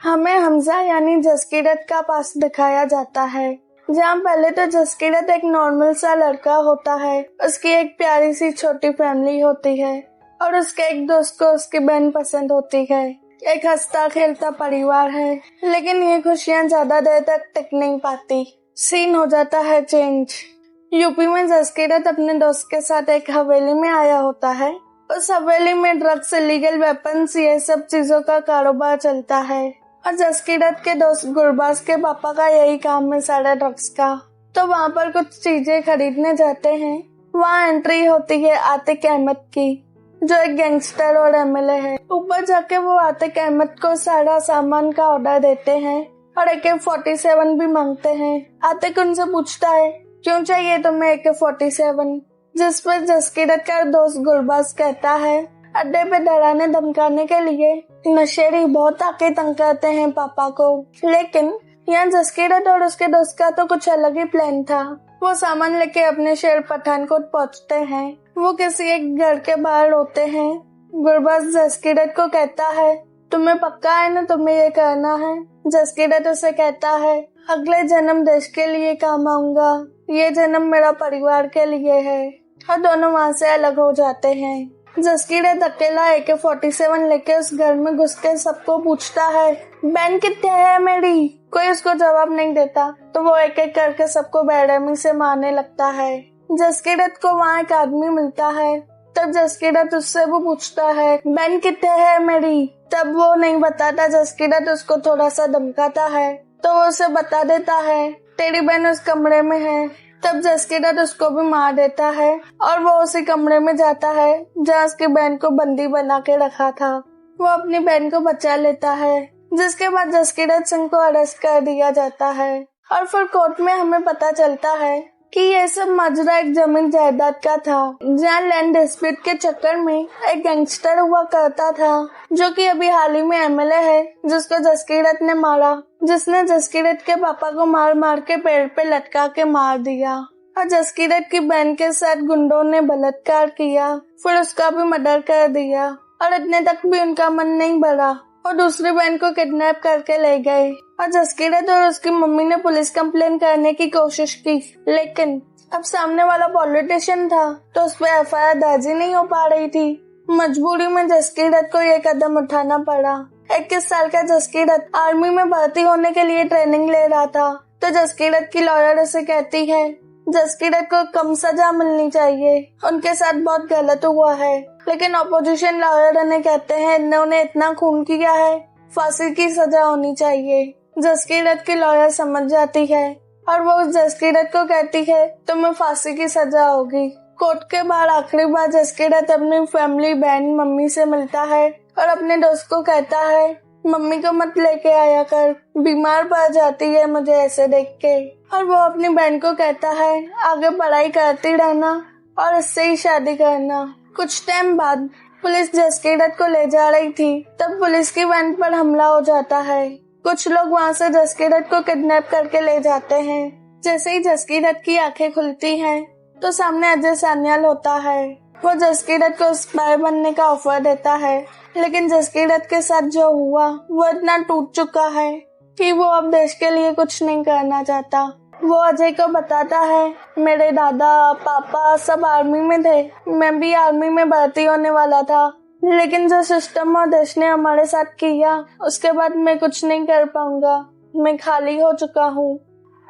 हमें हमजा यानी जसकीरत का पास दिखाया जाता है, जहाँ पहले तो जसकीरत एक नॉर्मल सा लड़का होता है। उसकी एक प्यारी सी छोटी फैमिली होती है और उसके एक दोस्त को उसकी बहन पसंद होती है। एक हंसता खेलता परिवार है, लेकिन ये खुशियाँ ज्यादा देर तक टिक नहीं पाती। सीन हो जाता है चेंज। यूपी में जसकीरत अपने दोस्त के साथ एक हवेली में आया होता है। उस हवेली में ड्रग्स, इलीगल वेपन्स, ये सब चीजों का कारोबार चलता है और जसकीरत के दोस्त गुरबाज के पापा का यही काम है सारा ड्रग्स का। तो वहाँ पर कुछ चीजें खरीदने जाते हैं। वहाँ एंट्री होती है आतिक अहमद की, जो एक गैंगस्टर और एमएलए है। ऊपर जाके वो आतिक अहमद को सारा सामान का ऑर्डर देते हैं और AK-47 भी मांगते हैं। आतिक उनसे पूछता है, क्यों चाहिए तुम्हें AK-47? जिस पर जसकीरत का दोस्त गुरबाज कहता है, अड्डे पे डराने धमकाने के लिए नशेड़ी बहुत आके तंग करते हैं पापा को। लेकिन यहाँ जसकीरत और उसके दोस्त का तो कुछ अलग ही प्लान था। वो सामान लेके अपने शहर पठानकोट पहुँचते हैं। वो किसी एक घर के बाहर रोते हैं। गुरबाज जसकीरत को कहता है, तुम्हें पक्का है ना तुम्हें ये करना है? जसकीरत उसे कहता है, अगले जन्म देश के लिए काम आऊंगा, ये जन्म मेरा परिवार के लिए है। और दोनों वहाँ से अलग हो जाते हैं। जसकीरत अकेला AK-47 लेके उस घर में घुस के सबको पूछता है, बहन कितने है मेरी? कोई उसको जवाब नहीं देता, तो वो एक एक करके सबको बेरहमी से मारने लगता है। जसकीरत को वहाँ एक आदमी मिलता है। तब जसकीरत उससे वो पूछता है, बहन कितने है मेरी? तब वो नहीं बताता। जसकीरत उसको थोड़ा सा धमकाता है, तो वो उसे बता देता है, तेरी बहन उस कमरे में है। तब जसकीरत उसको भी मार देता है और वो उसी कमरे में जाता है जहाँ उसकी बहन को बंदी बना के रखा था। वो अपनी बहन को बचा लेता है, जिसके बाद जसकीरत सिंह को अरेस्ट कर दिया जाता है। और फिर कोर्ट में हमें पता चलता है कि ये सब माजरा एक जमीन जायदाद का था, जहाँ लैंड डिस्प्यूट के चक्कर में एक गैंगस्टर हुआ करता था, जो कि अभी हाल ही में एमएलए है, जिसको जसकीरत ने मारा, जिसने जसकीरत के पापा को मार मार के पेड़ पे लटका के मार दिया। और जसकीरत की बहन के साथ गुंडों ने बलात्कार किया, फिर उसका भी मर्डर कर दिया और इतने तक भी उनका मन नहीं भरा और दूसरी बहन को किडनैप करके ले गए। और जसकीरत और उसकी मम्मी ने पुलिस कंप्लेन करने की कोशिश की, लेकिन अब सामने वाला पॉलिटिशियन था तो उस पर FIR दर्ज नहीं हो पा रही थी। मजबूरी में जसकीरत को ये कदम उठाना पड़ा। 21 साल का जसकीरत आर्मी में भर्ती होने के लिए ट्रेनिंग ले रहा था, तो जसकीरत की लॉयर उसे कहती है, जसकीरत को कम सजा मिलनी चाहिए, उनके साथ बहुत गलत हुआ है। लेकिन ऑपोजिशन लॉयर उन्हें कहते हैं, इन्होंने इतना खून किया है, फांसी की सजा होनी चाहिए। जसकीरत की लॉयर समझ जाती है और वो उस जसकीरत को कहती है, तुम्हें फांसी की सजा होगी। कोर्ट के बाहर आखिरी बार जसकीरत अपनी फैमिली, बहन, मम्मी से मिलता है और अपने दोस्त को कहता है, मम्मी को मत लेके आया कर, बीमार पड़ जाती है मुझे ऐसे देख के। और वो अपनी बहन को कहता है, आगे पढ़ाई करती रहना और इससे ही शादी करना। कुछ टाइम बाद पुलिस जसकीरत को ले जा रही थी, तब पुलिस की वैन पर हमला हो जाता है। कुछ लोग वहाँ से जसकीरत को किडनैप करके ले जाते हैं। जैसे ही जसकीरत की आंखें खुलती हैं, तो सामने अजय सान्याल होता है। वो जसकीरत को स्पाई बनने का ऑफर देता है, लेकिन जसकीरत के साथ जो हुआ वो इतना टूट चुका है कि वो अब देश के लिए कुछ नहीं करना चाहता। वो अजय को बताता है, मेरे दादा, पापा सब आर्मी में थे, मैं भी आर्मी में भर्ती होने वाला था, लेकिन जो सिस्टम और देश ने हमारे साथ किया, उसके बाद मैं कुछ नहीं कर पाऊंगा, मैं खाली हो चुका हूँ।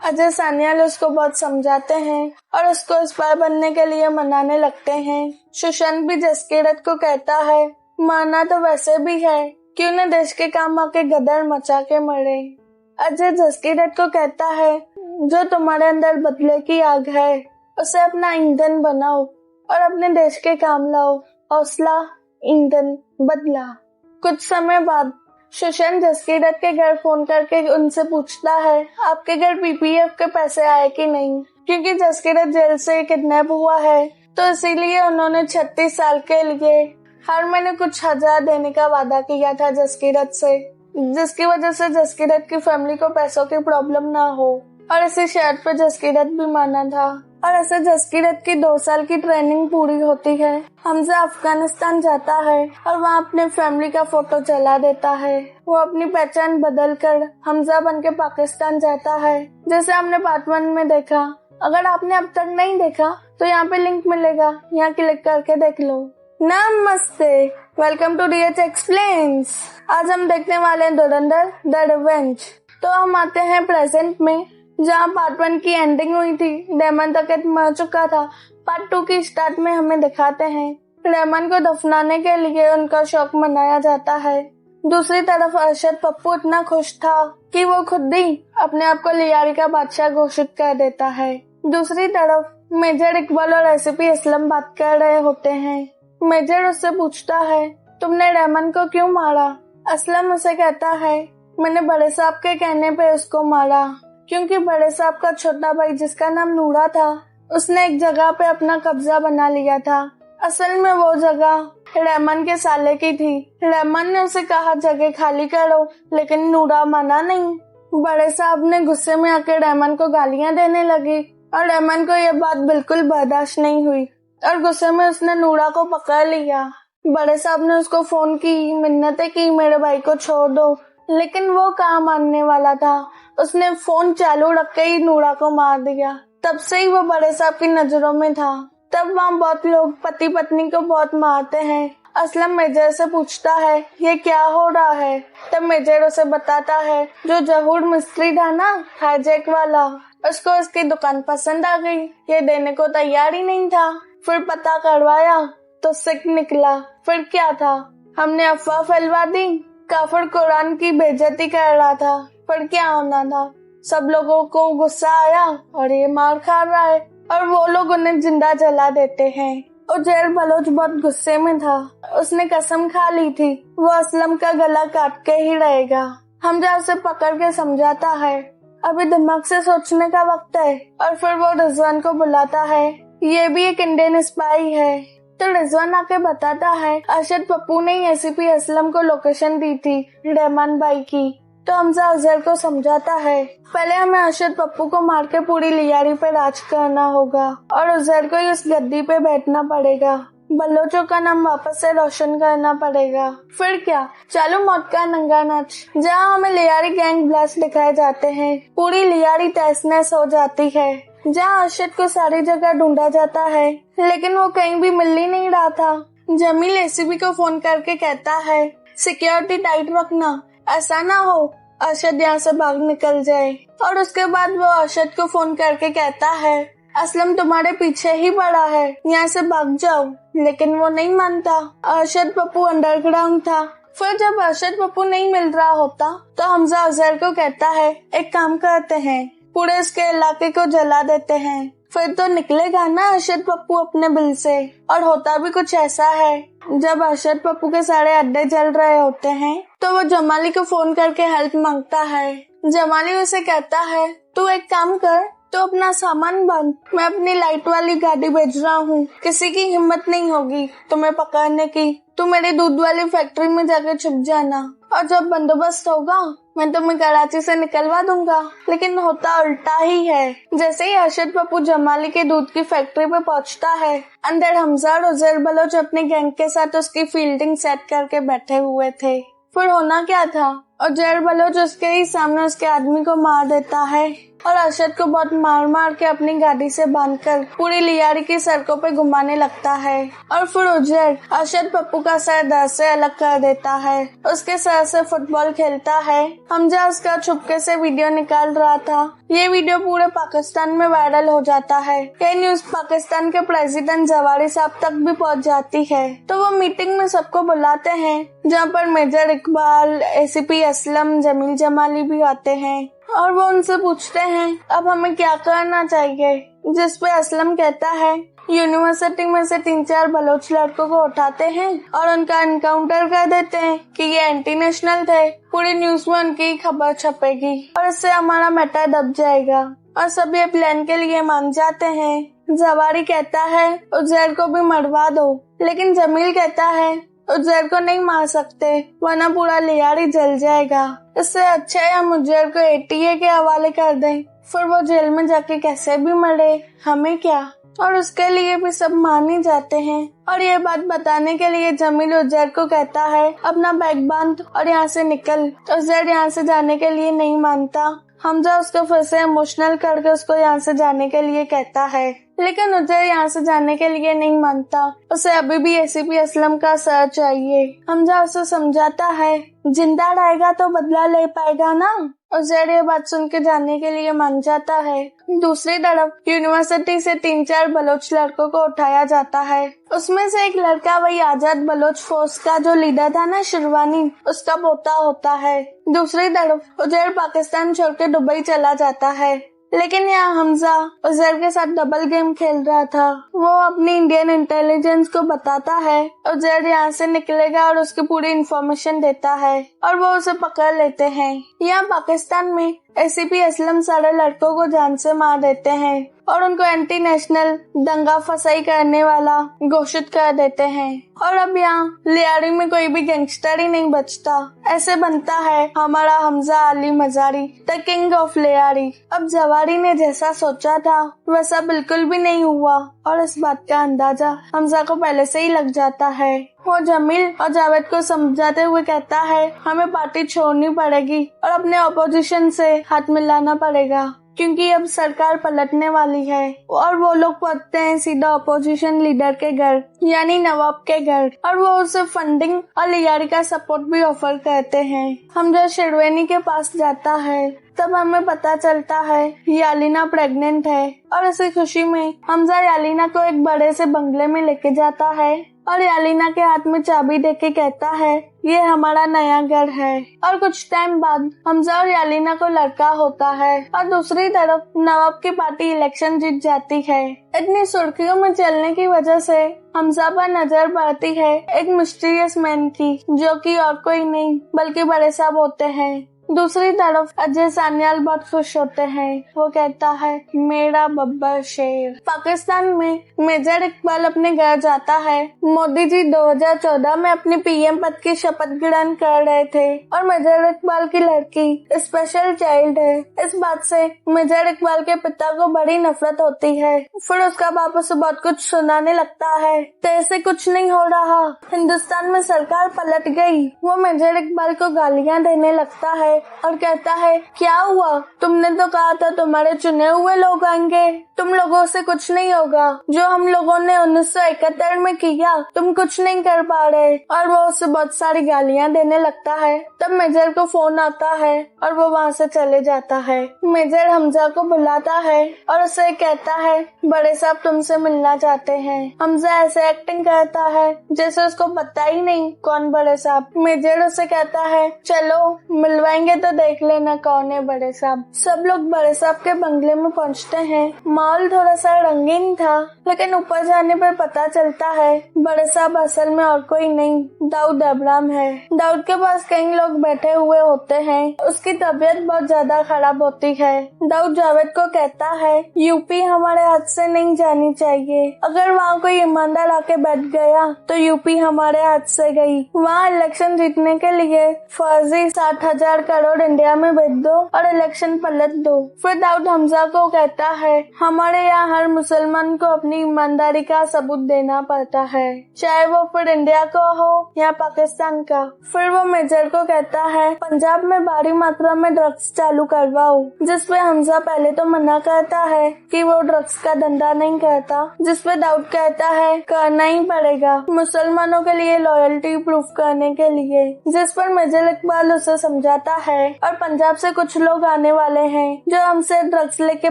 अजय सान्याल उसको बहुत समझाते हैं और उसको स्पाई बनने के लिए मनाने लगते हैं। सुशांत भी जसकीरत को कहता है, माना तो वैसे भी है, क्यों न देश के काम आके गदर मचा के मरे। अजय जसकीरत को कहता है, जो तुम्हारे अंदर बदले की आग है, उसे अपना ईंधन बनाओ और अपने देश के काम लाओ। हौसला, ईंधन, बदला। कुछ समय बाद सुशांत जसकीरत के घर फोन करके उनसे पूछता है, आपके घर PPF के पैसे आए कि नहीं, क्योंकि जसकीरत जेल से किडनैप हुआ है, तो इसीलिए उन्होंने 36 साल के लिए हर महीने कुछ हजार देने का वादा किया था जसकीरत से, जिसकी वजह से जसकीरत की फैमिली को पैसों की प्रॉब्लम ना हो। और इसी शर्त पे जसकीरत भी माना था। और ऐसे जसकीरत की 2 साल की ट्रेनिंग पूरी होती है। हमजा अफगानिस्तान जाता है और वहाँ अपने फैमिली का फोटो जला देता है। वो अपनी पहचान बदल कर हमजा बन के पाकिस्तान जाता है, जैसे हमने पार्ट 1 में देखा। अगर आपने अब तक नहीं देखा तो यहाँ पे लिंक मिलेगा, यहाँ क्लिक करके देख लो। नमस्ते, वेलकम टू डीएच एक्सप्लेन्स। आज हम देखने वाले हैं धुरंधर द रिवेंज। तो हम आते हैं प्रेजेंट में, जहाँ पार्ट 1 की एंडिंग हुई थी। रेमन तक मर चुका था। पार्ट 2 की स्टार्ट में हमें दिखाते हैं रेमन को दफनाने के लिए उनका शौक मनाया जाता है। दूसरी तरफ अरशद पप्पू इतना खुश था कि वो खुद ही अपने आप को लियारी का बादशाह घोषित कर देता है। दूसरी तरफ मेजर इकबाल और एसीपी असलम बात कर रहे होते हैं। मेजर उससे पूछता है, तुमने रेमन को क्यों मारा? असलम उसे कहता है, मैंने बड़े साहब के कहने पे उसको मारा, क्योंकि बड़े साहब का छोटा भाई जिसका नाम नूरा था, उसने एक जगह पे अपना कब्जा बना लिया था। असल में वो जगह रेमन के साले की थी। रेमन ने उसे कहा जगह खाली करो, लेकिन नूरा माना नहीं। बड़े साहब ने गुस्से में आकर रेमन को गालियां देने लगी और रेमन को ये बात बिल्कुल बर्दाश्त नहीं हुई और गुस्से में उसने नूरा को पकड़ लिया। बड़े साहब ने उसको फोन की, मिन्नतें की, मेरे भाई को छोड़ दो, लेकिन वो कहाँ मानने वाला था। उसने फोन चालू रख के ही नूरा को मार दिया। तब से ही वो बड़े साहब की नजरों में था। तब वहाँ बहुत लोग पति पत्नी को बहुत मारते हैं। असलम मेजर से पूछता है, ये क्या हो रहा है? तब मेजर उसे बताता है, जो जहूर मिस्त्री था ना, हाईजैक वाला, उसको उसकी दुकान पसंद आ गई। ये देने को तैयार ही नहीं था। फिर पता करवाया तो सिक निकला। फिर क्या था, हमने अफवाह फैलवा दी। काफिर कुरान की बेइज्जती कर रहा था। फिर क्या होना था, सब लोगों को गुस्सा आया और ये मार खा रहा है और वो लोग उन्हें जिंदा जला देते हैं। उजैर बलोच बहुत गुस्से में था। उसने कसम खा ली थी वो असलम का गला काट के ही रहेगा। हमजा उसे पकड़ के समझाता है, अभी दिमाग से सोचने का वक्त है। और फिर वो रिजवान को बुलाता है, ये भी एक इंडियन स्पाई है। तो रिजवान आके बताता है, अरशद पप्पू ने एसीपी असलम को लोकेशन दी थी रहमान भाई की। तो हमजा उजैर को समझाता है, पहले हमें अरशद पप्पू को मार के पूरी लियारी पे राज करना होगा और उजैर को ही उस गद्दी पे बैठना पड़ेगा। बलोचों का नाम वापस से रोशन करना पड़ेगा। फिर क्या, चालू मौत का नंगा नाच, जहाँ हमें लियारी गैंग ब्लास्ट दिखाए जाते हैं। पूरी लियारी तहस नहस हो जाती है, जहाँ अरशद को सारी जगह ढूंढा जाता है, लेकिन वो कहीं भी मिल ही नहीं रहा था। जमील एसीपी को फोन करके कहता है, सिक्योरिटी टाइट रखना, ऐसा ना हो अरशद यहाँ से भाग निकल जाए। और उसके बाद वो अरशद को फोन करके कहता है, असलम तुम्हारे पीछे ही पड़ा है, यहाँ से भाग जाओ। लेकिन वो नहीं मानता। अरशद पप्पू अंडरग्राउंड था। फिर जब अरशद पप्पू नहीं मिल रहा होता तो हमजा उजैर को कहता है, एक काम करते हैं, पूरे इसके इलाके को जला देते हैं, फिर तो निकलेगा ना अरशद पप्पू अपने बिल से। और होता भी कुछ ऐसा है, जब अरशद पप्पू के सारे अड्डे जल रहे होते हैं तो वो जमाली को फोन करके हेल्प मांगता है। जमाली उसे कहता है, तू एक काम कर, तो अपना सामान बांध, मैं अपनी लाइट वाली गाड़ी भेज रहा हूँ, किसी की हिम्मत नहीं होगी तुम्हें पकड़ने की। तू मेरी दूध वाली फैक्ट्री में जाकर छुप जाना और जब बंदोबस्त होगा मैं तुम्हें कराची से निकलवा दूंगा। लेकिन होता उल्टा ही है। जैसे ही अरशद पप्पू जमाली के दूध की फैक्ट्री पे पहुंचता है, अंदर हमजा और उजैर बलोच अपने गैंग के साथ उसकी फील्डिंग सेट करके बैठे हुए थे। फिर होना क्या था, उजैर बलोच उसके ही सामने उसके आदमी को मार देता है और अरशद को बहुत मार मार के अपनी गाड़ी से बांधकर पूरी लियारी की सड़कों पे घुमाने लगता है। और फिर उजैर अरशद पप्पू का सर दर्द से अलग कर देता है, उसके सर से फुटबॉल खेलता है। हमजा उसका छुपके से वीडियो निकाल रहा था। ये वीडियो पूरे पाकिस्तान में वायरल हो जाता है। ये न्यूज पाकिस्तान के प्रेसिडेंट जवारी साहब तक भी पहुंच जाती है। तो वो मीटिंग में सबको बुलाते हैं, जहाँ पर मेजर इकबाल, एसीपी असलम, जमील जमाली भी आते हैं और वो उनसे पूछते हैं, अब हमें क्या करना चाहिए। जिस पे असलम कहता है, यूनिवर्सिटी में से 3-4 बलोच लड़कों को उठाते हैं और उनका एनकाउंटर कर देते हैं कि ये एंटी नेशनल थे। पूरी न्यूज में उनकी खबर छपेगी और इससे हमारा मैटर दब जाएगा। और सब ये प्लान के लिए मान जाते हैं। जवारी कहता है, उजैर को भी मरवा दो, लेकिन जमील कहता है, उजैर को नहीं मार सकते वरना पूरा लियारी जल जाएगा। इससे अच्छा है हम उजैर को एटीए के हवाले कर दें, फिर वो जेल में जाके कैसे भी मरे, हमें क्या। और उसके लिए भी सब मान ही जाते हैं। और ये बात बताने के लिए जमील उजैर को कहता है अपना बैग बांध और यहाँ से निकल। उजैर यहाँ से जाने के लिए नहीं मानता। हमजा उसको फिर से इमोशनल करके उसको यहाँ से जाने के लिए कहता है, लेकिन उजैर यहाँ से जाने के लिए नहीं मानता। उसे अभी भी एसीपी असलम का सर चाहिए। हमजा उसे समझाता है जिंदा रहेगा तो बदला ले पाएगा ना। उजैर ये बात सुन के जाने के लिए मान जाता है। दूसरी तरफ यूनिवर्सिटी से 3-4 बलोच लड़कों को उठाया जाता है। उसमें से एक लड़का वही आजाद बलोच फोर्स का जो लीडर था ना शिरवानी, उसका पोता होता है। दूसरी तरफ उजैर पाकिस्तान छोड़ के दुबई चला जाता है, लेकिन यहाँ हमजा उजैर के साथ डबल गेम खेल रहा था। वो अपनी इंडियन इंटेलिजेंस को बताता है उजैर यहाँ से निकलेगा और उसकी पूरी इंफॉर्मेशन देता है और वो उसे पकड़ लेते हैं। यहाँ पाकिस्तान में एसीपी असलम सारे लड़कों को जान से मार देते हैं और उनको एंटी नेशनल दंगा फसाई करने वाला घोषित कर देते हैं। और अब यहाँ लियारी में कोई भी गैंगस्टर ही नहीं बचता। ऐसे बनता है हमारा Hamza Ali Mazari, the king of Lyari. अब जवारी ने जैसा सोचा था वैसा बिल्कुल भी नहीं हुआ और इस बात का अंदाजा हमजा को पहले से ही लग जाता है। वो जमील और जावेद को समझाते हुए कहता है हमें पार्टी छोड़नी पड़ेगी और अपने ऑपोजिशन से हाथ मिलाना पड़ेगा, क्योंकि अब सरकार पलटने वाली है। और वो लोग पहुंचते हैं सीधा ऑपोजिशन लीडर के घर यानी नवाब के घर और वो उसे फंडिंग और लियारी का सपोर्ट भी ऑफर करते हैं। हम जब शिरवानी के पास जाता है तब हमें पता चलता है यालीना प्रेग्नेंट है और इसी खुशी में हमजा यालीना को एक बड़े से बंगले में लेके जाता है और यालीना के हाथ में चाबी देके कहता है ये हमारा नया घर है। और कुछ टाइम बाद हमजा और यालीना को लड़का होता है और दूसरी तरफ नवाब की पार्टी इलेक्शन जीत जाती है। इतनी सुर्खियों में चलने की वजह से हमजा पर नजर पड़ती है एक मिस्टीरियस मैन की, जो कि और कोई नहीं बल्कि बड़े साहब होते हैं। दूसरी तरफ अजय सान्याल बहुत खुश होते हैं। वो कहता है मेरा बब्बर शेर। पाकिस्तान में मेजर इकबाल अपने घर जाता है। मोदी जी 2014 में अपनी पीएम पद की शपथ ग्रहण कर रहे थे और मेजर इकबाल की लड़की स्पेशल चाइल्ड है। इस बात से मेजर इकबाल के पिता को बड़ी नफरत होती है। फिर उसका बाप उसे बहुत कुछ सुनाने लगता है, तो ऐसे कुछ नहीं हो रहा, हिंदुस्तान में सरकार पलट गई। वो मेजर इकबाल को गालियां देने लगता है और कहता है क्या हुआ, तुमने तो कहा था तुम्हारे चुने हुए लोग आएंगे, तुम लोगों से कुछ नहीं होगा। जो हम लोगों ने 1971 में किया तुम कुछ नहीं कर पा रहे। और वो उसे बहुत सारी गालियां देने लगता है। तब मेजर को फोन आता है और वो वहाँ से चले जाता है। मेजर हमजा को बुलाता है और उसे कहता है बड़े साहब तुमसे मिलना चाहते हैं। हमजा ऐसे एक्टिंग करता है जैसे उसको पता ही नहीं कौन बड़े साहब। मेजर उसे कहता है चलो मिलवाएंगे तो देख लेना कौन है बड़े साहब। सब लोग बड़े साहब के बंगले में पहुँचते हैं। माहौल थोड़ा सा रंगीन था, लेकिन ऊपर जाने पर पता चलता है बड़े साहब असल में और कोई नहीं दाऊद अब्राम है। दाऊद के पास कई लोग बैठे हुए होते हैं। उसकी तबीयत बहुत ज्यादा खराब होती है। दाऊद जावेद को कहता है यूपी हमारे हाथ से नहीं जानी चाहिए। अगर वहाँ कोई ईमानदार आके बैठ गया तो यूपी हमारे हाथ से गई। वहाँ इलेक्शन जीतने के लिए फर्जी 60,000 करोड़ इंडिया में भेज दो और इलेक्शन पलट दो। फिर दाऊद हमजा को कहता है हमारे यहाँ हर मुसलमान को अपनी ईमानदारी का सबूत देना पड़ता है, चाहे वो फिर इंडिया का हो या पाकिस्तान का। फिर वो मेजर को कहता है पंजाब में भारी मात्रा में ड्रग्स चालू करवाओ, जिसपे हमजा पहले तो मना करता है कि वो ड्रग्स का धंधा नहीं करता, जिसपे दाऊद कहता है करना ही पड़ेगा मुसलमानों के लिए लॉयल्टी प्रूफ करने के लिए। जिस पर मेजर इकबाल उसे समझाता है और पंजाब से कुछ लोग आने वाले हैं जो हमसे ड्रग्स लेके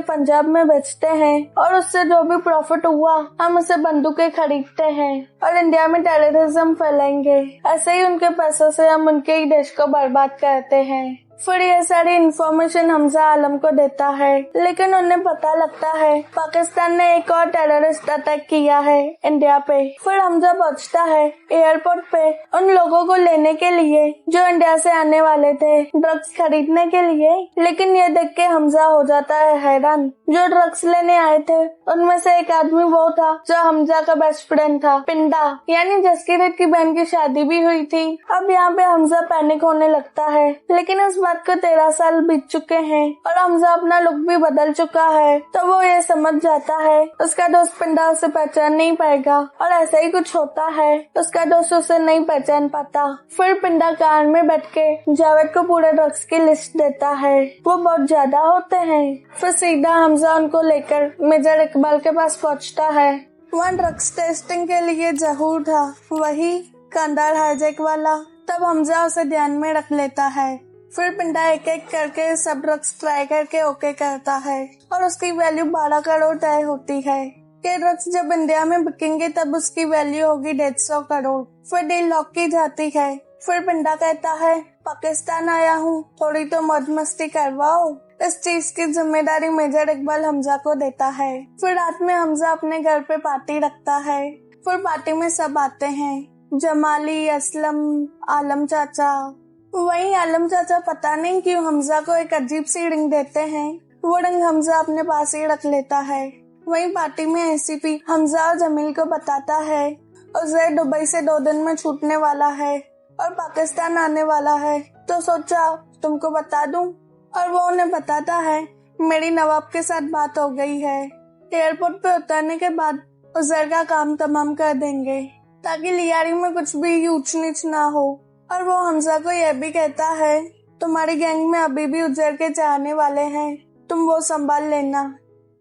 पंजाब में बेचते हैं और उससे जो भी प्रॉफिट हुआ हम उसे बंदूकें खरीदते हैं और इंडिया में टेररिज्म फैलाएंगे। ऐसे ही उनके पैसों से हम उनके ही देश को बर्बाद करते हैं। फिर ये सारी इंफॉर्मेशन हमजा आलम को देता है, लेकिन उन्हें पता लगता है पाकिस्तान ने एक और टेररिस्ट अटैक किया है इंडिया पे। फिर हमजा पहुंचता है एयरपोर्ट पे उन लोगों को लेने के लिए जो इंडिया से आने वाले थे ड्रग्स खरीदने के लिए, लेकिन ये देख के हमजा हो जाता है हैरान। जो ड्रग्स लेने आए थे उनमें से एक आदमी वो था जो हमजा का बेस्ट फ्रेंड था, पिंडा, यानी जसकीरत की बहन की शादी भी हुई थी। अब यहाँ पे हमजा पैनिक होने लगता है, लेकिन इस बात को 13 साल बीत चुके हैं और हमजा अपना लुक भी बदल चुका है, तो वो ये समझ जाता है उसका दोस्त पिंडा उसे पहचान नहीं पाएगा और ऐसा ही कुछ होता है, उसका दोस्त उसे नहीं पहचान पाता। फिर पिंडा कार में बैठ के जावेद को पूरे ड्रग्स की लिस्ट देता है, वो बहुत ज्यादा होते हैं। फिर सीधा हमजा उनको लेकर मेजर इकबाल के पास पहुँचता है। वहाँ ड्रग्स टेस्टिंग के लिए जहूर था, वही कांदार हाईजैक वाला। तब हमजा उसे ध्यान में रख लेता है। फिर पिंडा एक एक करके सब ड्रग्स ट्राई करके ओके करता है और उसकी वैल्यू 12 करोड़ तय होती है। ये ड्रग्स जब इंडिया में बिकेंगे तब उसकी वैल्यू होगी 150 करोड़। फिर डील लॉक की जाती है। फिर पिंडा कहता है पाकिस्तान आया हूँ, थोड़ी तो मौज मस्ती करवाओ। इस चीज की जिम्मेदारी मेजर इकबाल हमजा को देता है। फिर रात में हमजा अपने घर पे पार्टी रखता है। फिर पार्टी में सब आते हैं, जमाली, असलम, आलम चाचा। वहीं आलम चाचा पता नहीं क्यों हमजा को एक अजीब सी रिंग देते हैं, वो रिंग हमजा अपने पास ही रख लेता है। वहीं पार्टी में एसीपी हमजा और जमील को बताता है उसे दुबई से 2 दिन में छूटने वाला है और पाकिस्तान आने वाला है, तो सोचा तुमको बता दूं। और वो उन्हें बताता है मेरी नवाब के साथ बात हो गई है, एयरपोर्ट पे उतरने के बाद उजर का काम तमाम कर देंगे ताकि लियारी में कुछ भी ऊंच नीच ना हो। और वो हमजा को यह भी कहता है तुम्हारी गैंग में अभी भी उजर के चाहने वाले हैं, तुम वो संभाल लेना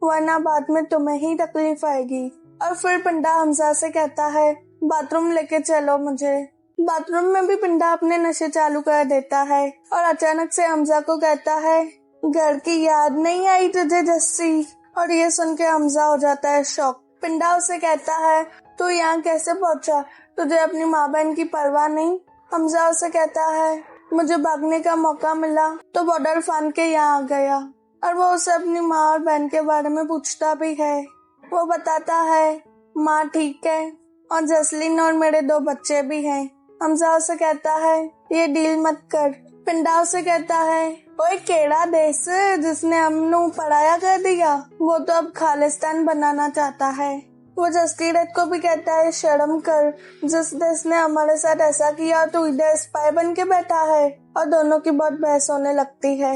वरना बाद में तुम्हें ही तकलीफ आएगी। और फिर पिंडा हमजा से कहता है बाथरूम लेके चलो मुझे। बाथरूम में भी पिंडा अपने नशे चालू कर देता है और अचानक से हमजा को कहता है घर की याद नहीं आई तुझे जस्सी। और ये सुन के हमजा हो जाता है शॉक। पिंडा उसे कहता है तू यहाँ कैसे पहुँचा, तुझे अपनी माँ बहन की परवाह नहीं। हमजा उसे कहता है मुझे भागने का मौका मिला तो बॉर्डर फान के यहाँ आ गया। और वो उसे अपनी माँ और बहन के बारे में पूछता भी है। वो बताता है माँ ठीक है और जसलीन और मेरे 2 बच्चे भी हैं। हमजा उसे कहता है ये डील मत कर। पिंडा उसे कहता है ओए केड़ा देश जिसने हमनू पराया कर दिया, वो तो अब खालिस्तान बनाना चाहता है। वो जसकीरत को भी कहता है शर्म कर, जिस देश ने हमारे साथ ऐसा किया तू इधर स्पाई बन के बैठा है। और दोनों की बहुत बहस होने लगती है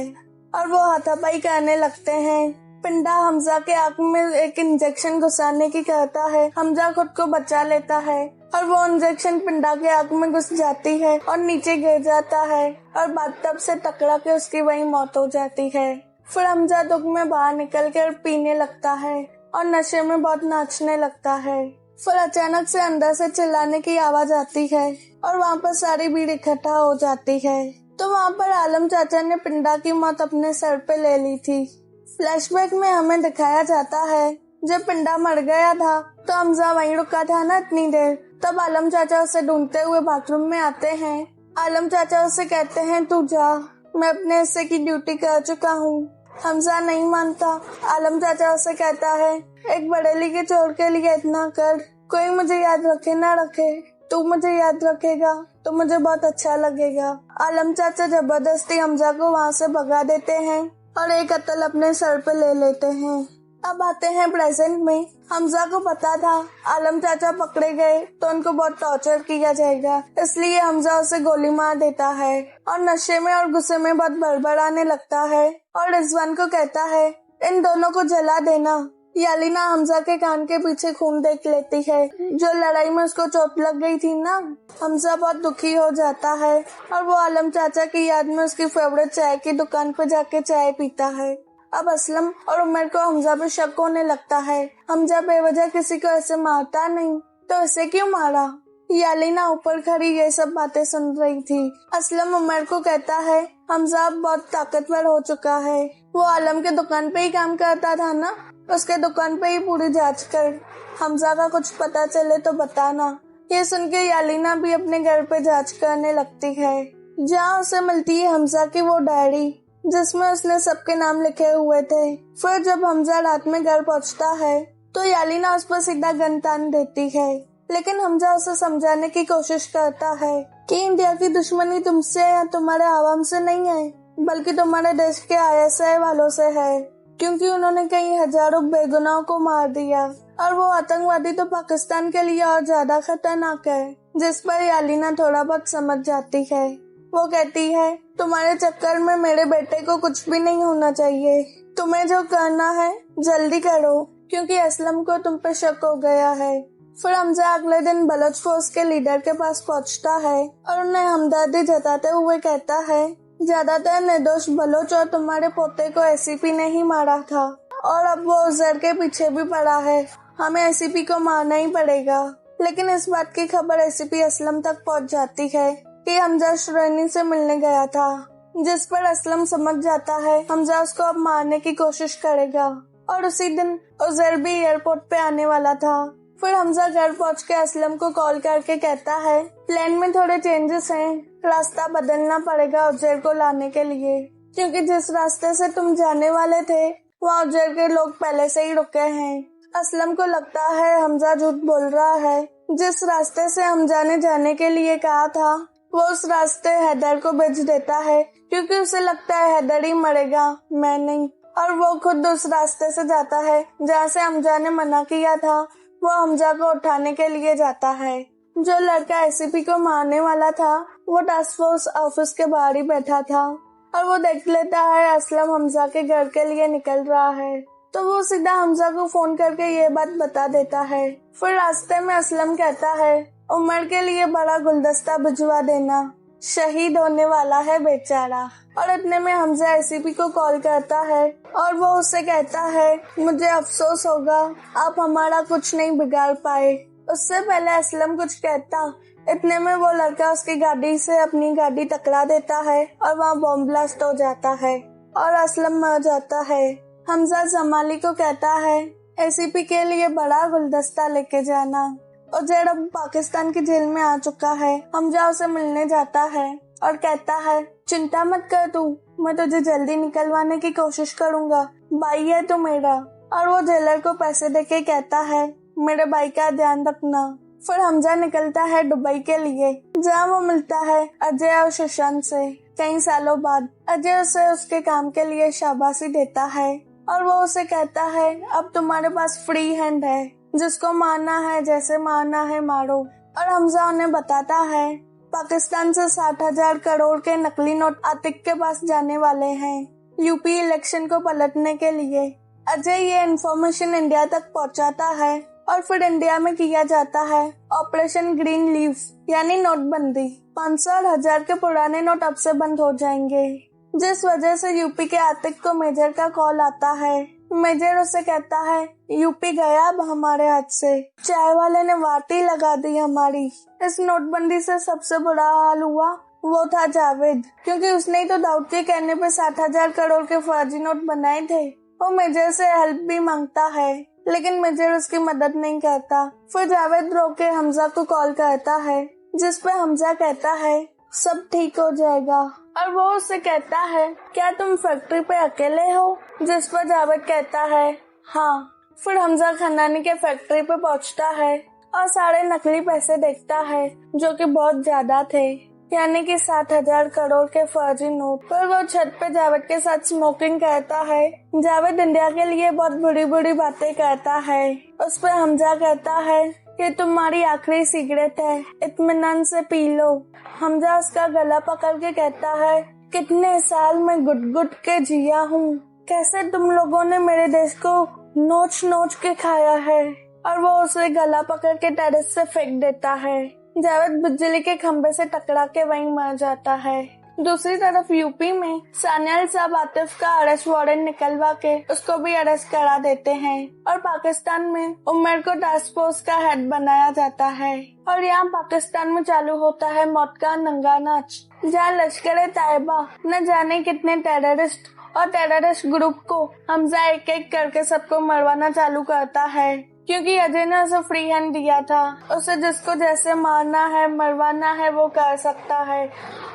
और वो हाथापाई करने लगते हैं। पिंडा हमजा के आंख में एक इंजेक्शन घुसाने की कहता है, हमजा खुद को बचा लेता है और वो इंजेक्शन पिंडा के आंख में घुस जाती है और नीचे गिर जाता है और बाथटब से टकरा के उसकी वहीं मौत हो जाती है। फिर हमजा दुख में बाहर निकल कर पीने लगता है और नशे में बहुत नाचने लगता है। फिर अचानक से अंदर से चिल्लाने की आवाज आती है और वहाँ पर सारी भीड़ इकट्ठा हो जाती है। तो वहाँ पर आलम चाचा ने पिंडा की मौत अपने सर पे ले ली थी। फ्लैशबैक में हमें दिखाया जाता है जब पिंडा मर गया था तो हमजा वहीं रुका था ना इतनी देर। तब आलम चाचा उसे ढूंढते हुए बाथरूम में आते हैं। आलम चाचा उसे कहते हैं तू जा, मैं अपने हिस्से की ड्यूटी कर चुका हूँ। हमजा नहीं मानता। आलम चाचा उसे कहता है एक बड़ेली के चोर के लिए इतना कर, कोई मुझे याद रखे ना रखे, तू मुझे याद रखेगा तो मुझे बहुत अच्छा लगेगा। आलम चाचा जबरदस्ती हमजा को वहाँ से भगा देते हैं और एक कत्ल अपने सर पे ले लेते हैं। अब आते हैं प्रेजेंट में। हमजा को पता था आलम चाचा पकड़े गए तो उनको बहुत टॉर्चर किया जाएगा, इसलिए हमजा उसे गोली मार देता है और नशे में और गुस्से में बहुत बड़बड़ाने लगता है और रिजवान को कहता है इन दोनों को जला देना। यालीना हमजा के कान के पीछे खून देख लेती है, जो लड़ाई में उसको चोट लग गई थी ना। हमजा बहुत दुखी हो जाता है और वो आलम चाचा की याद में उसकी फेवरेट चाय की दुकान पर जाके चाय पीता है। अब असलम और उमर को हमजा पे शक होने लगता है। हमजा बेवजह किसी को ऐसे मारता नहीं, तो इसे क्यों मारा। यालीना ऊपर खड़ी ये सब बातें सुन रही थी। असलम उमर को कहता है हमजा अब बहुत ताकतवर हो चुका है, वो आलम के दुकान पे ही काम करता था ना, उसके दुकान पे ही पूरी जांच कर, हमजा का कुछ पता चले तो बताना। ये सुन के यालीना भी अपने घर पे जांच करने लगती है। जहाँ उसे मिलती है हमजा की वो डायरी जिसमें उसने सबके नाम लिखे हुए थे। फिर जब हमजा रात में घर पहुँचता है तो यालिना उस पर सीधा गन तान देती है, लेकिन हमजा उसे समझाने की कोशिश करता है कि इंडिया की दुश्मनी तुमसे या तुम्हारे आवाम से नहीं है, बल्कि तुम्हारे देश के ISI वालों से है, क्योंकि उन्होंने कई हजारों बेगुनाहों को मार दिया और वो आतंकवादी तो पाकिस्तान के लिए और ज्यादा खतरनाक है। जिस पर यालिना थोड़ा बहुत समझ जाती है। वो कहती है, तुम्हारे चक्कर में मेरे बेटे को कुछ भी नहीं होना चाहिए। तुम्हें जो करना है जल्दी करो, क्योंकि असलम को तुम पे शक हो गया है। फिर हमजा अगले दिन बलोच फोर्स के लीडर के पास पहुंचता है और उन्हें हमदर्दी जताते हुए कहता है, ज्यादातर निर्दोष बलोच और तुम्हारे पोते को ACP ने ही मारा था और अब वो उजर के पीछे भी पड़ा है। हमें ACP को मारना ही पड़ेगा। लेकिन इस बात की खबर ACP असलम तक पहुंच जाती है कि हमजा श्रेणी से मिलने गया था, जिस पर असलम समझ जाता है हमजा उसको अब मारने की कोशिश करेगा और उसी दिन उजर भी एयरपोर्ट पे आने वाला था। फिर हमजा घर पहुंच के असलम को कॉल करके कहता है, प्लान में थोड़े चेंजेस हैं, रास्ता बदलना पड़ेगा उजर को लाने के लिए, क्योंकि जिस रास्ते से तुम जाने वाले थे वहाँ उजर के लोग पहले से ही रुके हैं। असलम को लगता है हमजा झूठ बोल रहा है। जिस रास्ते से हमजा ने जाने के लिए कहा था वो उस रास्ते हैदर को भेज देता है, क्योंकि उसे लगता है हैदर ही मरेगा, मैं नहीं। और वो खुद उस रास्ते से जाता है जहाँ से हमजा ने मना किया था। वो हमजा को उठाने के लिए जाता है। जो लड़का ACP को मारने वाला था वो टास्क फोर्स ऑफिस के बाहर ही बैठा था और वो देख लेता है असलम हमजा के घर के लिए निकल रहा है, तो वो सीधा हमजा को फोन करके ये बात बता देता है। फिर रास्ते में असलम कहता है, उमर के लिए बड़ा गुलदस्ता भिजवा देना, शहीद होने वाला है बेचारा। और इतने में हमजा ACP को कॉल करता है और वो उससे कहता है, मुझे अफसोस होगा, आप हमारा कुछ नहीं बिगाड़ पाए। उससे पहले असलम कुछ कहता, इतने में वो लड़का उसकी गाड़ी से अपनी गाड़ी टकरा देता है और वहाँ बॉम्ब ब्लास्ट हो जाता है और असलम मर जाता है। हमजा जमाली को कहता है, ACP के लिए बड़ा गुलदस्ता लेके जाना। उजैर अब पाकिस्तान की जेल में आ चुका है। हमजा उसे मिलने जाता है और कहता है, चिंता मत कर तू, मैं तुझे जल्दी निकलवाने की कोशिश करूंगा, भाई है तू मेरा। और वो जेलर को पैसे देके कहता है, मेरे भाई का ध्यान रखना। फिर हमजा निकलता है दुबई के लिए, जहाँ वो मिलता है अजय और सुशांत से। कई सालों बाद अजय उसे उसके काम के लिए शाबाशी देता है और वो उसे कहता है, अब तुम्हारे पास फ्री हैंड है, जिसको मारना है जैसे मारना है मारो। और हमजा उन्हें बताता है, पाकिस्तान से 60,000 करोड़ के नकली नोट आतिक के पास जाने वाले हैं यूपी इलेक्शन को पलटने के लिए। अजय ये इन्फॉर्मेशन इंडिया तक पहुंचाता है और फिर इंडिया में किया जाता है ऑपरेशन ग्रीन लीफ, यानी नोटबंदी। 500 और 1000 के पुराने नोट अब से बंद हो जाएंगे, जिस वजह से यूपी के आतिक को मेजर का कॉल आता है। मेजर उसे कहता है, यूपी गया अब हमारे हाथ से, चाय वाले ने वाटी लगा दी हमारी। इस नोटबंदी से सबसे बुरा हाल हुआ वो था जावेद, क्योंकि उसने ही तो दाऊद के कहने पे 60,000 करोड़ के फर्जी नोट बनाए थे। वो मेजर से हेल्प भी मांगता है, लेकिन मेजर उसकी मदद नहीं करता। फिर जावेद रो के हमजा को कॉल करता है, जिस पे हमजा कहता है, सब ठीक हो जाएगा। और वो उससे कहता है, क्या तुम फैक्ट्री पे अकेले हो? जिस पर जावेद कहता है, हाँ। फिर हमजा खन्नानी के फैक्ट्री पे पहुंचता है और सारे नकली पैसे देखता है, जो कि बहुत ज्यादा थे, यानी कि 7,000 करोड़ के फर्जी नोट। फिर वो छत पे जावेद के साथ स्मोकिंग करता है। जावेद इंडिया के लिए बहुत बुरी बुरी बातें कहता है। उस पर हमजा कहता है कि तुम्हारी आखिरी सिगरेट है, इत्मीनान से पी लो। हमजा उसका गला पकड़ के कहता है, कितने साल में गुट गुट के जिया हूँ, कैसे तुम लोगों ने मेरे देश को नोच नोच के खाया है। और वो उसे गला पकड़ के टेरेस से फेंक देता है। जावेद बिजली के खंबे से टकरा के वहीं मर जाता है। दूसरी तरफ यूपी में सानियाल साहब आतिफ का अरेस्ट वारंट निकलवा के उसको भी अरेस्ट करा देते हैं और पाकिस्तान में उमर को टास्क फोर्स का हेड बनाया जाता है। और यहाँ पाकिस्तान में चालू होता है मौत का नंगा नाच, जहाँ लश्कर तैयबा न जाने कितने टेररिस्ट और टेररिस्ट ग्रुप को हमजा एक एक करके सबको मरवाना चालू करता है। क्योंकि अजय ने उसे फ्री हैंड दिया था। उसे जिसको जैसे मारना है मरवाना है वो कर सकता है।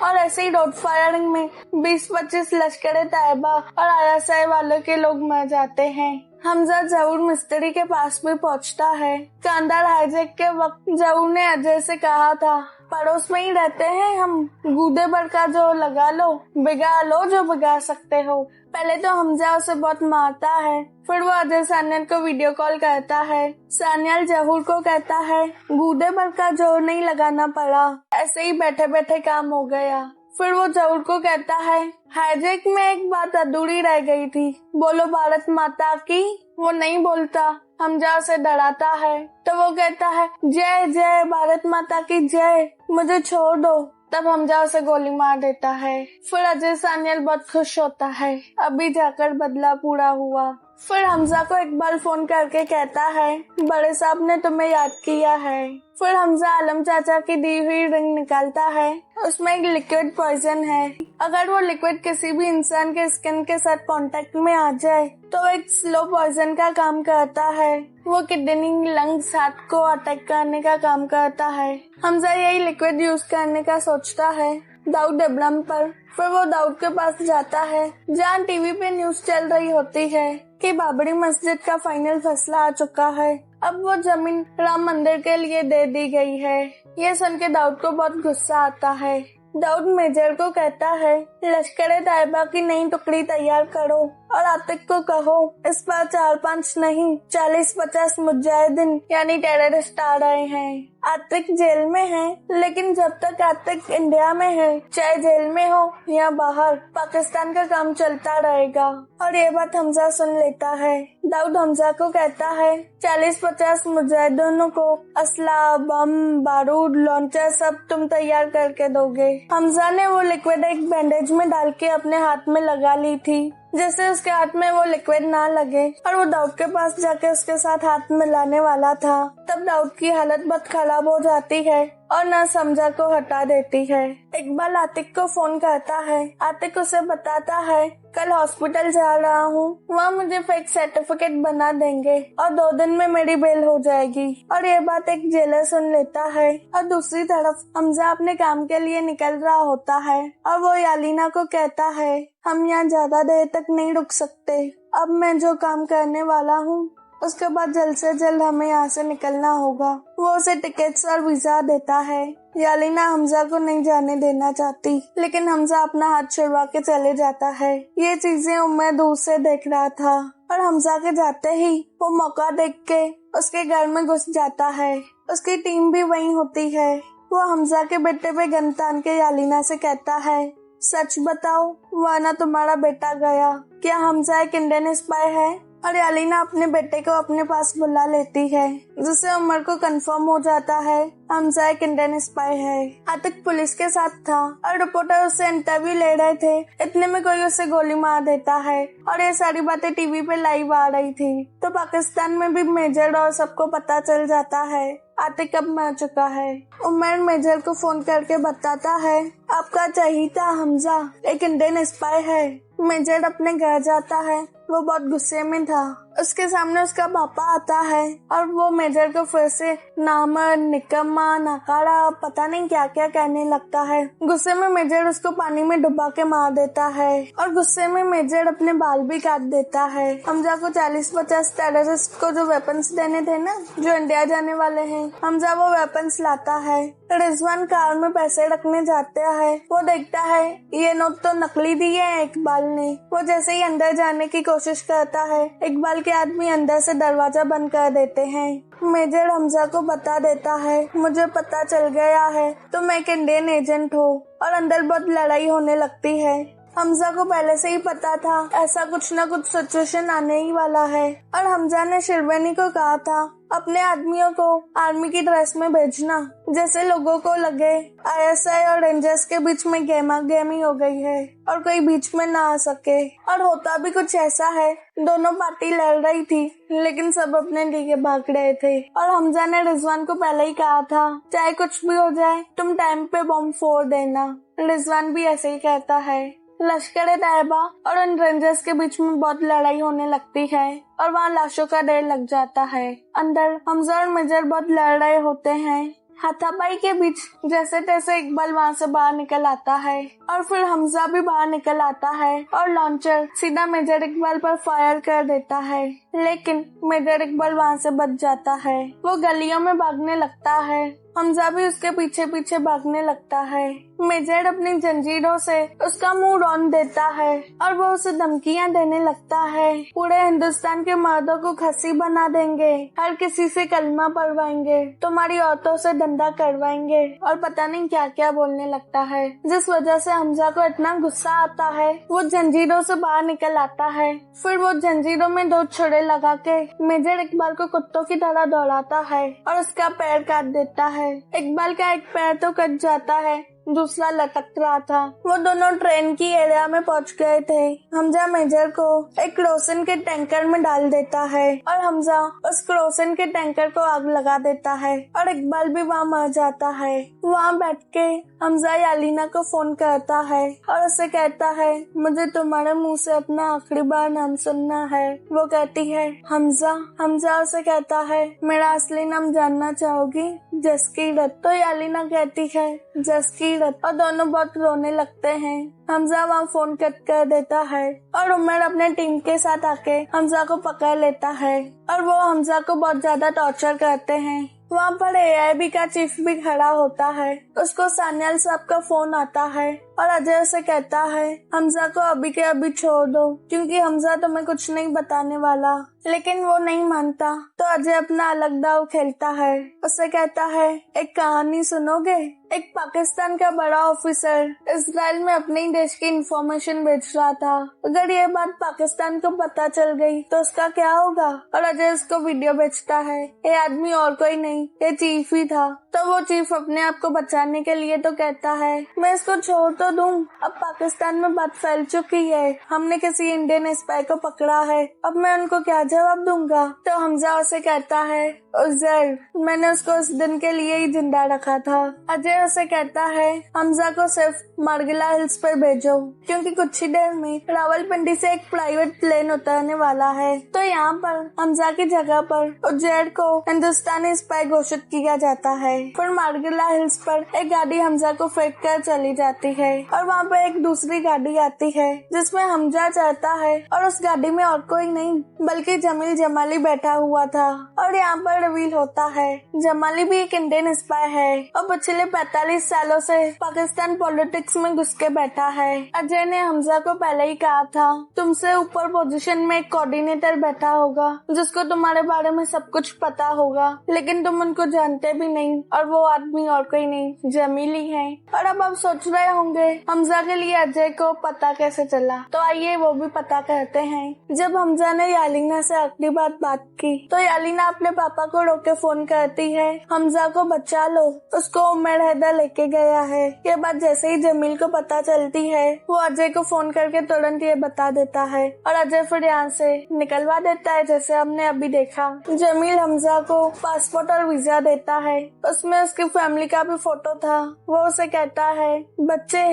और ऐसे ही रोड फायरिंग में 20-25 लश्कर तैयबा और ISI वालों के लोग मर जाते हैं। हमजा जहूर मिस्त्री के पास भी पहुंचता है। शानदार हाईजैक के वक्त जहूर ने अजय से कहा था, पड़ोस में ही रहते हैं हम, गूदे भर का जो लगा लो, बिगा लो जो बिगा सकते हो। पहले तो हमजा उसे बहुत मारता है, फिर वो अजय सान्याल को वीडियो कॉल करता है। सान्याल जहूर को कहता है, गूदे भर का जोर नहीं लगाना पड़ा, ऐसे ही बैठे बैठे काम हो गया। फिर वो जहूर को कहता है, हाईजैक में एक बात अधूरी रह गई थी, बोलो भारत माता की। वो नहीं बोलता, हमजा उसे डराता है तो वो कहता है, जय जय भारत माता की जय, मुझे छोड़ दो। तब हमजा उसे गोली मार देता है। फिर अजय सान्याल बहुत खुश होता है, अभी जाकर बदला पूरा हुआ। फिर हमजा को इकबाल फोन करके कहता है, बड़े साहब ने तुम्हें याद किया है। फिर हमजा आलम चाचा की दी हुई रिंग निकालता है, उसमें एक लिक्विड पॉइजन है। अगर वो लिक्विड किसी भी इंसान के स्किन के साथ कांटेक्ट में आ जाए तो एक स्लो पॉइजन का काम करता है। वो किडनी लंग्स हार्ट को अटैक करने का काम करता है। हमजा यही लिक्विड यूज करने का सोचता है दाऊद इब्राहिम पर। फिर वो दाऊद के पास जाता है जहाँ टीवी पे न्यूज चल रही होती है कि बाबरी मस्जिद का फाइनल फैसला आ चुका है, अब वो जमीन राम मंदिर के लिए दे दी गई है। ये सुन के दाऊद को बहुत गुस्सा आता है। दाऊद मेजर को कहता है, लश्कर तैयबा की नई टुकड़ी तैयार करो और आतिक को कहो इस बार 4-5 नहीं 40-50 मुजाहिदीन यानी टेररिस्ट आ रहे हैं। आतिक जेल में है, लेकिन जब तक आतिक इंडिया में है, चाहे जेल में हो या बाहर, पाकिस्तान का काम चलता रहेगा। और ये बात हमजा सुन लेता है। दाऊद हमजा को कहता है, 40-50 मुजाहिदीनों को असला, बम, बारूद, लॉन्चर सब तुम तैयार करके दोगे। हमजा ने वो लिक्विड एक बैंडेज में डाल के अपने हाथ में लगा ली थी, जैसे उसके हाथ में वो लिक्विड ना लगे, और वो दाऊद के पास जाके उसके साथ हाथ मिलाने वाला था। तब दाऊद की हालत बहुत खराब हो जाती है और ना समझा को हटा देती है। इकबाल आतिक को फोन करता है। आतिक उसे बताता है, कल हॉस्पिटल जा रहा हूँ, वहाँ मुझे फेक सर्टिफिकेट बना देंगे और 2 दिन में मेरी बेल हो जाएगी। और ये बात एक जेलर सुन लेता है। और दूसरी तरफ हमजा अपने काम के लिए निकल रहा होता है और वो यालीना को कहता है, हम यहाँ ज्यादा देर तक नहीं रुक सकते, अब मैं जो काम करने वाला हूँ उसके बाद जल्द से जल्द हमें यहाँ से निकलना होगा। वो उसे टिकट्स और वीजा देता है। यालीना हमजा को नहीं जाने देना चाहती, लेकिन हमजा अपना हाथ छुड़वा के चले जाता है। ये चीजें उमर दूर से देख रहा था और हमजा के जाते ही वो मौका देख के उसके घर में घुस जाता है। उसकी टीम भी वहीं होती है। वो हमजा के बेटे पे गन तान के यालीना से कहता है, सच बताओ वरना तुम्हारा बेटा गया। क्या हमजा एक इंडियन स्पाई है? और यालीना अपने बेटे को अपने पास बुला लेती है, जिससे उमर को कंफर्म हो जाता है हमजा एक इंडियन स्पाई है। आतिक पुलिस के साथ था और रिपोर्टर उससे इंटरव्यू ले रहे थे, इतने में कोई उसे गोली मार देता है और ये सारी बातें टीवी पे लाइव आ रही थी। तो पाकिस्तान में भी मेजर और सबको पता चल जाता है आतिक अब मर चुका है। उमर मेजर को फोन करके बताता है, आपका चहीता हमजा एक इंडियन स्पाई है। मेजर अपने घर जाता है, वो बहुत गुस्से में था। उसके सामने उसका पापा आता है और वो मेजर को फिर से नामर्द, निकम्मा, नकारा, पता नहीं क्या क्या कहने लगता है। गुस्से में मेजर उसको पानी में डुबा के मार देता है और गुस्से में मेजर अपने बाल भी काट देता है। हमजा को 40-50 टेररिस्ट को जो वेपन्स देने थे ना, जो इंडिया जाने वाले हैं, हमजा वो वेपन्स लाता है। रिजवान कार में पैसे रखने जाते हैं। वो देखता है ये नोट तो नकली दिए हैं इकबाल ने। वो जैसे ही अंदर जाने की कोशिश करता है, इकबाल के आदमी अंदर से दरवाजा बंद कर देते हैं। मेजर हमजा को बता देता है, मुझे पता चल गया है तुम एक इंडियन एजेंट हो, और अंदर बहुत लड़ाई होने लगती है। हमजा को पहले से ही पता था ऐसा कुछ न कुछ सिचुएशन आने ही वाला है और हमजा ने शिरवानी को कहा था अपने आदमियों को आर्मी की ड्रेस में भेजना, जैसे लोगों को लगे ISI और रेंजर्स के बीच में गेमा गेमी हो गई है और कोई बीच में ना आ सके। और होता भी कुछ ऐसा है, दोनों पार्टी लड़ रही थी लेकिन सब अपने लिए भाग रहे थे। और हमजा ने रिजवान को पहले ही कहा था, चाहे कुछ भी हो जाए तुम टाइम पे बम फोड़ देना। रिजवान भी ऐसे ही कहता है। लश्कर-ए-तैयबा और उन रेंजर्स के बीच में बहुत लड़ाई होने लगती है और वहाँ लाशों का ढेर लग जाता है। अंदर हमजा और मेजर बहुत लड़ रहे होते हैं। हाथापाई के बीच जैसे तैसे इकबाल वहाँ से बाहर निकल आता है और फिर हमजा भी बाहर निकल आता है और लॉन्चर सीधा मेजर इकबाल पर फायर कर देता है, लेकिन मेजर इकबाल वहाँ से बच जाता है। वो गलियों में भागने लगता है, हमजा भी उसके पीछे पीछे भागने लगता है। मेजर अपनी जंजीरों से उसका मुंह रौंद देता है और वो उसे धमकियां देने लगता है। पूरे हिंदुस्तान के मर्दों को खस्सी बना देंगे, हर किसी से कलमा पढ़वाएंगे, तुम्हारी औरतों से धंधा करवाएंगे और पता नहीं क्या क्या बोलने लगता है, जिस वजह से हमजा को इतना गुस्सा आता है वो जंजीरों से बाहर निकल आता है। फिर वो जंजीरों में 2 छुरे लगा के मेजर इकबाल को कुत्तों की तरह दौड़ाता है और उसका पैर काट देता है। इकबाल का एक पैर तो कट जाता है, दूसरा लटक रहा था। वो दोनों ट्रेन की एरिया में पहुंच गए थे। हमजा मेजर को एक केरोसिन के टैंकर में डाल देता है और हमजा उस केरोसिन के टैंकर को आग लगा देता है और इकबाल भी वहाँ मर जाता है। वहाँ बैठ के हमजा यालीना को फोन करता है और उसे कहता है, मुझे तुम्हारे मुंह से अपना आखिरी बार नाम सुनना है। वो कहती है, हमजा। हमजा उसे कहता है, मेरा असली नाम जानना चाहोगी? जसकीरत। तो यालीना कहती है, जसकीरत, और दोनों बहुत रोने लगते हैं। हमजा वहाँ फोन कट कर देता है और उमर अपने टीम के साथ आके हमजा को पकड़ लेता है और वो हमजा को बहुत ज्यादा टॉर्चर करते हैं। वहाँ पर AIB का चीफ भी खड़ा होता है। उसको सान्याल साहब का फोन आता है और अजय उसे कहता है, हमजा को अभी के अभी छोड़ दो क्योंकि हमजा तुम्हें कुछ नहीं बताने वाला। लेकिन वो नहीं मानता तो अजय अपना अलग दाव खेलता है। उसे कहता है, एक कहानी सुनोगे? एक पाकिस्तान का बड़ा ऑफिसर इजराइल में अपने ही देश की इंफॉर्मेशन बेच रहा था। अगर ये बात पाकिस्तान को पता चल गई तो उसका क्या होगा? और अजय उसको वीडियो बेचता है। ये आदमी और कोई नहीं, ये चीफ ही था। तो वो चीफ अपने आप को बचाने के लिए तो कहता है, मैं इसको छोड़ तो दूं, अब पाकिस्तान में बात फैल चुकी है, हमने किसी इंडियन स्पाई को पकड़ा है, अब मैं उनको क्या जवाब दूंगा? तो हमजा उसे कहता है, उज़र, मैंने उसको उस दिन के लिए ही जिंदा रखा था। अजय उसे कहता है, हमजा को सिर्फ मार्गिला हिल्स पर भेजो क्योंकि कुछ ही देर में रावलपिंडी से एक प्राइवेट प्लेन उतरने वाला है। तो यहाँ पर हमजा की जगह पर उज्जैन को हिंदुस्तानी स्पाई घोषित किया जाता है। फिर मार्गिला हिल्स पर एक गाड़ी हमजा को फेंक कर चली जाती है और वहाँ पर एक दूसरी गाड़ी आती है जिसमें हमजा चढ़ता है और उस गाड़ी में और कोई नहीं बल्कि जमील जमाली बैठा हुआ था। और यहाँ पर रिवील होता है, जमाली भी एक इंडियन स्पाई है और पिछले 45 सालों से पाकिस्तान पॉलिटिक्स में घुस के बैठा है। अजय ने हमजा को पहले ही कहा था, तुमसे ऊपर पोजीशन में एक कोऑर्डिनेटर बैठा होगा जिसको तुम्हारे बारे में सब कुछ पता होगा, लेकिन तुम उनको जानते भी नहीं और वो आदमी और कोई नहीं, जमीली है। और अब आप सोच रहे होंगे हमजा के लिए अजय को पता कैसे चला, तो आइए वो भी पता करते हैं। जब हमजा ने यालीना से आखिरी बात की तो यालीना अपने पापा को रोके फोन करती है, हमजा को बचा लो, उसको उमर हैदर लेके गया है। ये बात जैसे ही जमील को पता चलती है वो अजय को फोन करके तुरंत ये बता देता है और अजय फिर यहाँ से निकलवा देता है जैसे हमने अभी देखा। जमील हमजा को पासपोर्ट और वीजा देता है, उसमें उसकी फैमिली का भी फोटो था। वो उसे कहता है, बच्चे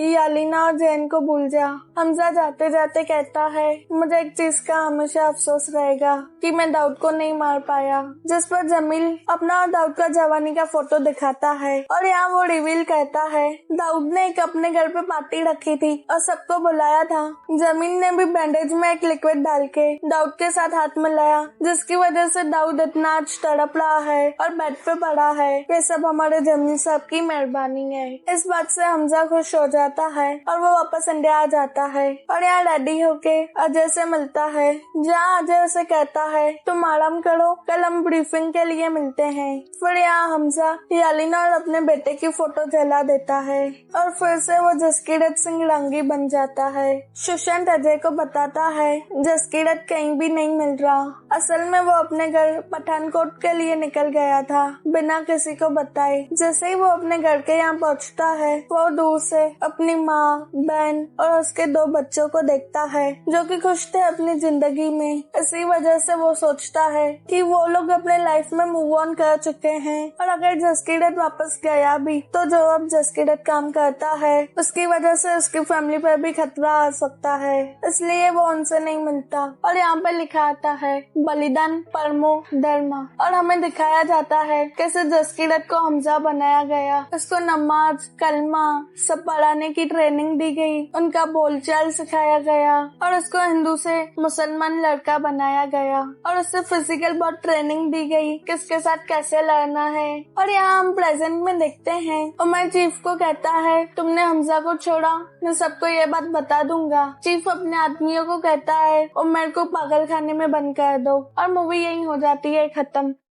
यालीना और जैन को भूल जा। हमजा जाते जाते कहता है, मुझे एक चीज का हमेशा अफसोस रहेगा कि मैं दाऊद को नहीं मार पाया। जिस पर जमील अपना और दाऊद का जवानी का फोटो दिखाता है और यहाँ वो रिवील कहता है, दाऊद ने एक अपने घर पे पार्टी रखी थी और सबको बुलाया था। जमील ने भी बैंडेज में एक लिक्विड डाल के दाऊद के साथ हाथ मिलाया, जिसकी वजह से दाऊद इतना आज तड़प रहा है और बेड पे पड़ा है। ये सब हमारे जमील साहब की मेहरबानी है। इस बात से हमजा खुश हो जाता है और वो वापस इंडिया आ जाता है और यहाँ रेडी होके अजय से मिलता है, जहाँ अजय उसे कहता है, तुम आराम करो, कल हम ब्रीफिंग के लिए मिलते हैं। फिर यहाँ हमजा यालीना और अपने बेटे की फोटो जला देता है और फिर से वो जसकीरत सिंह रंगी बन जाता है। सुशांत अजय को बताता है, जसकीरत कहीं भी नहीं मिल रहा असल में वो अपने घर पठानकोट के लिए निकल गया था बिना किसी को बताए। जैसे ही वो अपने घर के यहाँ पहुँचता है, वो दूर से अपनी माँ, बहन और उसके 2 बच्चों को देखता है जो कि खुश थे अपनी जिंदगी में। इसी वजह से वो सोचता है कि वो लोग अपने लाइफ में मूव ऑन कर चुके हैं, और अगर जसकीरत वापस गया भी तो जो अब जसकीरत काम करता है उसकी वजह से उसकी फैमिली पर भी खतरा आ सकता है, इसलिए वो उनसे नहीं मिलता। और यहाँ पे लिखा आता है बलिदान परमो धर्म, और हमें दिखाया जाता है कैसे जसकीरत को हमजा बनाया गया, उसको नमाज, कलमा सब पढ़ाने की ट्रेनिंग दी गई, उनका बोलचाल सिखाया गया और उसको हिंदू से मुसलमान लड़का बनाया गया, और उससे फिजिकल बहुत ट्रेनिंग दी गई किसके साथ कैसे लड़ना है। और यहाँ हम प्रेजेंट में देखते हैं उमर चीफ को कहता है तुमने हमजा को छोड़ा, मैं सबको ये बात बता दूंगा। चीफ अपने आदमियों को कहता है उमर को पागल खाने में बंद कर दो, और मूवी यही हो जाती है खत्म।